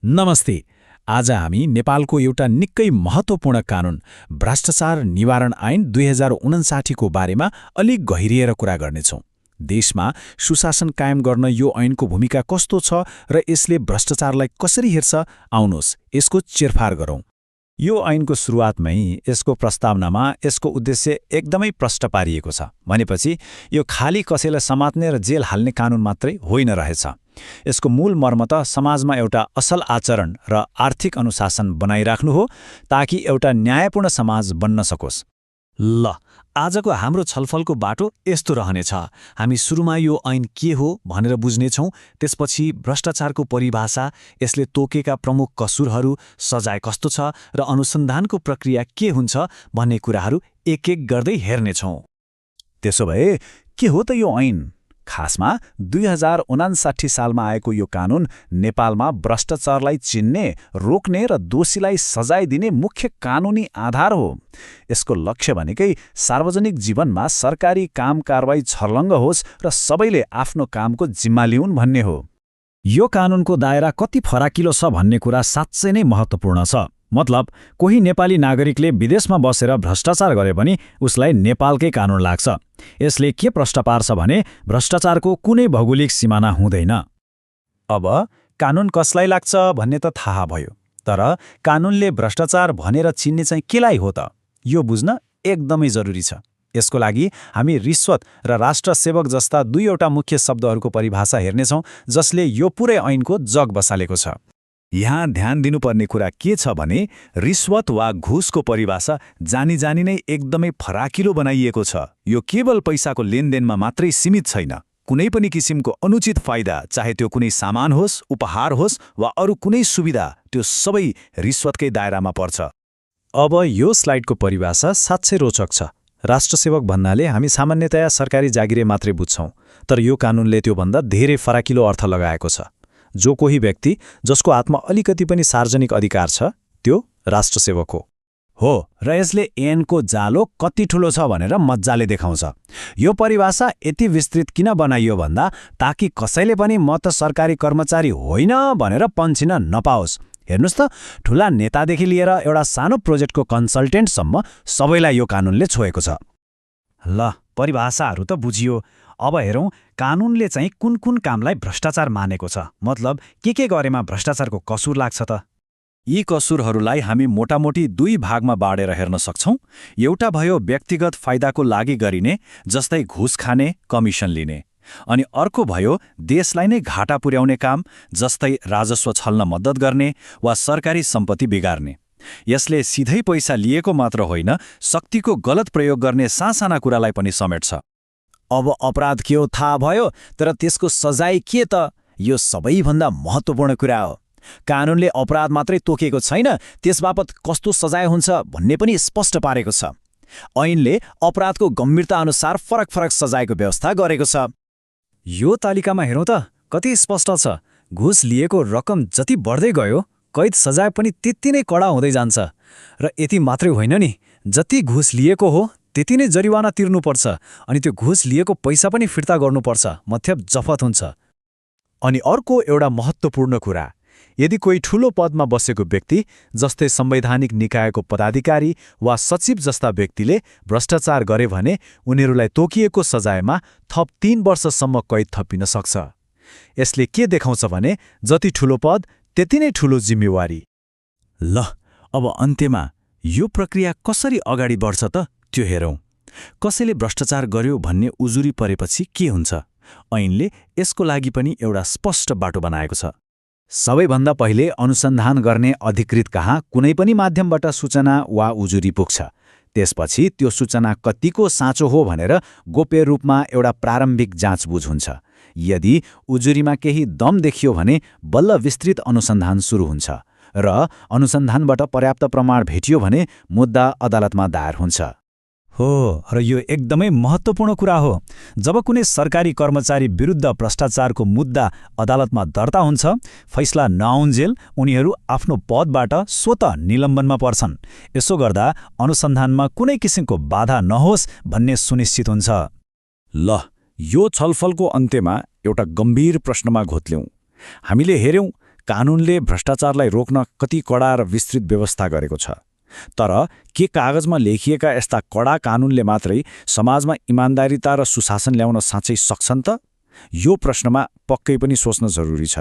नमस्ते। आज हामी नेपालको एउटा निकै महत्त्वपूर्ण कानून भ्रष्टाचार निवारण ऐन 2059 को बारेमा अलिक गहिरिएर कुरा गर्नेछौँ। देशमा सुशासन कायम गर्न यो ऐनको भूमिका कस्तो छ र यसले भ्रष्टाचारलाई कसरी हेर्छ, आउनुहोस् यसको चिरफार गरौँ। यो ऐनको सुरुवातमै यसको प्रस्तावनामा यसको उद्देश्य एकदमै प्रष्ट पारिएको छ। भनेपछि यो खाली कसैलाई समात्ने र जेल हाल्ने कानून मात्रै होइन रहेछ। यसको मूल मर्म त समाजमा एउटा असल आचरण र आर्थिक अनुशासन बनाइराख्नु हो, ताकि एउटा न्यायपूर्ण समाज बन्न सकोस्। ल, आजको हाम्रो छलफलको बाटो यस्तो रहनेछ। हामी सुरुमा यो ऐन के हो भनेर बुझ्नेछौँ, त्यसपछि भ्रष्टाचारको परिभाषा, यसले तोकेका प्रमुख कसुरहरू, सजाय कस्तो छ र अनुसन्धानको प्रक्रिया के हुन्छ भन्ने कुराहरू एक एक गर्दै हेर्नेछौँ। त्यसो भए के हो त यो ऐन? खासमा 2059 सालमा आएको यो कानून नेपालमा भ्रष्टाचारलाई चिन्ने, रोक्ने र दोषीलाई सजाय दिने मुख्य कानूनी आधार हो। यसको लक्ष्य भनेकै सार्वजनिक जीवनमा सरकारी काम कारबाही छर्लङ्ग होस् र सबैले आफ्नो कामको जिम्मा लिउन् भन्ने हो। यो कानूनको दायरा कति फराकिलो छ भन्ने कुरा साँच्चै नै महत्त्वपूर्ण छ। मतलब कोही नेपाली नागरिकले विदेशमा बसेर भ्रष्टाचार गरे पनि उसलाई नेपालकै कानून लाग्छ। यसले के प्रश्न पार्छ भने भ्रष्टाचारको कुनै भौगोलिक सिमाना हुँदैन। अब कानून कसलाई लाग्छ भन्ने त थाहा भयो, तर कानूनले भ्रष्टाचार भनेर चिन्ने चाहिँ केलाई हो त? यो बुझ्न एकदमै जरुरी छ। यसको लागि हामी रिश्वत र राष्ट्रसेवक जस्ता दुईवटा मुख्य शब्दहरूको परिभाषा हेर्नेछौँ, जसले यो पुरै ऐनको जग बसालेको छ। यहाँ ध्यान दिनुपर्ने कुरा के छ भने रिश्वत वा घुसको परिभाषा जानी जानी नै एकदमै फराकिलो बनाइएको छ। यो केवल पैसाको लेनदेनमा मात्रै सीमित छैन। कुनै पनि किसिमको अनुचित फाइदा, चाहे त्यो कुनै सामान होस्, उपहार होस् वा अरू कुनै सुविधा, त्यो सबै रिश्वतकै दायरामा पर्छ। अब यो स्लाइडको परिभाषा साँच्चै रोचक छ। राष्ट्रसेवक भन्नाले हामी सामान्यतया सरकारी जागिरे मात्रै बुझ्छौँ, तर यो कानूनले त्योभन्दा धेरै फराकिलो अर्थ लगाएको छ। जो कोही व्यक्ति जसको हातमा अलिकति पनि सार्वजनिक अधिकार छ, त्यो राष्ट्रसेवक हो। र यसले ऐनको जालो कति ठुलो छ भनेर मज्जाले देखाउँछ। यो परिभाषा यति विस्तृत किन बनाइयो भन्दा ताकि कसैले पनि म त सरकारी कर्मचारी होइन भनेर पन्छिन नपाओस्। हेर्नुस् त, ठुला नेतादेखि लिएर एउटा सानो प्रोजेक्टको कन्सल्टेन्टसम्म सबैलाई यो कानूनले छोएको छ। ल, परिभाषाहरू त बुझियो। अब हेरौँ कानूनले चाहिँ कुन कुन कामलाई भ्रष्टाचार मानेको छ। मतलब के गरेमा भ्रष्टाचारको कसुर लाग्छ त? यी कसुरहरूलाई हामी मोटामोटी दुई भागमा बाँडेर हेर्न सक्छौँ। एउटा भयो व्यक्तिगत फाइदाको लागि गरिने, जस्तै घुस खाने, कमिसन लिने। अनि अर्को भयो देशलाई नै घाटा पुर्याउने काम, जस्तै राजस्व छल्न मद्दत गर्ने वा सरकारी सम्पत्ति बिगार्ने। यसले सिधै पैसा लिएको मात्र होइन, शक्तिको गलत प्रयोग गर्ने सासाना कुरालाई पनि समेट्छ। अब अपराध के हो थाहा भयो, तर त्यसको सजाय के त? यो सबैभन्दा महत्त्वपूर्ण कुरा हो। कानूनले अपराध मात्रै तोकेको छैन, त्यसबापत कस्तो सजाय हुन्छ भन्ने पनि स्पष्ट पारेको छ। ऐनले अपराधको गम्भीरता अनुसार फरक फरक सजायको व्यवस्था गरेको छ। यो तालिकामा हेरौँ त, कति स्पष्ट छ। घुस लिएको रकम जति बढ्दै गयो, कैद सजाय पनि त्यति नै कडा हुँदै जान्छ। र यति मात्रै होइन नि, जति घुस लिएको हो त्यति नै जरिवाना तिर्नुपर्छ, अनि त्यो घुस लिएको पैसा पनि फिर्ता गर्नुपर्छ, मतलब जफत हुन्छ। अनि अर्को एउटा महत्त्वपूर्ण कुरा, यदि कोही ठूलो पदमा बसेको व्यक्ति, जस्तै संवैधानिक निकायको पदाधिकारी वा सचिव जस्ता व्यक्तिले भ्रष्टाचार गरे भने उनीहरूलाई तोकिएको सजायमा थप 3 वर्षसम्म कैद थपिन सक्छ। यसले के देखाउँछ भने जति ठूलो पद त्यति नै ठूलो जिम्मेवारी। ल, अब अन्त्यमा यो प्रक्रिया कसरी अगाडि बढ्छ त त्यो हेरौँ। कसैले भ्रष्टाचार गर्यो भन्ने उजुरी परेपछि के हुन्छ? ऐनले यसको लागि पनि एउटा स्पष्ट बाटो बनाएको छ। सबैभन्दा पहिले अनुसन्धान गर्ने अधिकृत कहाँ कुनै पनि माध्यमबाट सूचना वा उजुरी पुग्छ। त्यसपछि त्यो सूचना कतिको साँचो हो भनेर गोप्य रूपमा एउटा प्रारम्भिक जाँचबुझ हुन्छ। यदि उजुरीमा केही दम देखियो भने बल्ल विस्तृत अनुसन्धान सुरु हुन्छ, र अनुसन्धानबाट पर्याप्त प्रमाण भेटियो भने मुद्दा अदालतमा दायर हुन्छ। हो, र यो एकदमै महत्त्वपूर्ण कुरा हो। जब कुनै सरकारी कर्मचारी विरुद्ध भ्रष्टाचारको मुद्दा अदालतमा दर्ता हुन्छ, फैसला नआउन्जेल उनीहरू आफ्नो पदबाट स्वतः निलम्बनमा पर्छन्। यसो गर्दा अनुसन्धानमा कुनै किसिमको बाधा नहोस् भन्ने सुनिश्चित हुन्छ। ल, यो छलफलको अन्त्यमा एउटा गम्भीर प्रश्नमा घोत्ल्यौँ। हामीले हेर्यौँ कानूनले भ्रष्टाचारलाई रोक्न कति कडा र विस्तृत व्यवस्था गरेको छ। तर के कागजमा लेखिएका यस्ता कडा कानूनले मात्रै समाजमा इमान्दारिता र सुशासन ल्याउन साँच्चै सक्छन् त? यो प्रश्नमा पक्कै पनि सोच्न जरुरी छ।